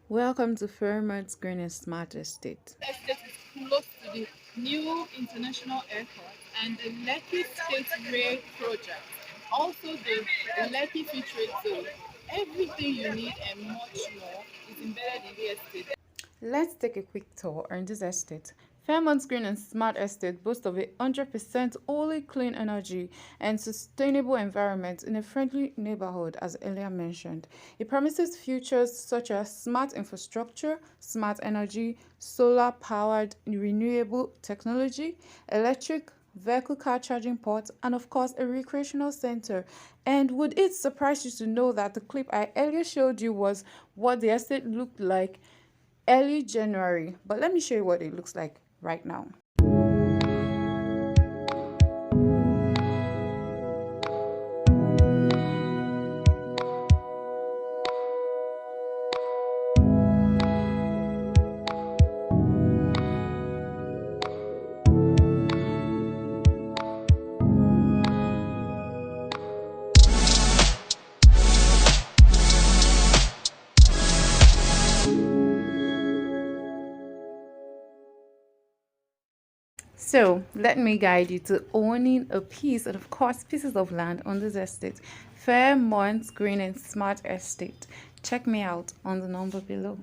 Welcome to Fairmont Green and Smart Estate. Estate is close to the new international airport and the Lekki State Rail project. Also the Lekki Free Trade Zone. Everything you need and much more is embedded in the estate. Let's take a quick tour on this estate. Fairmont Green and Smart Estate boasts of a 100% only clean energy and sustainable environment in a friendly neighborhood, as earlier mentioned. It promises features such as smart infrastructure, smart energy, solar-powered renewable technology, electric vehicle car charging ports, and of course a recreational center. And would it surprise you to know that the clip I earlier showed you was what the estate looked like early January? But let me show you what it looks like right now. So let me guide you to owning a piece and of course pieces of land on this estate. Fairmont Green and Smart Estate. Check me out on the number below.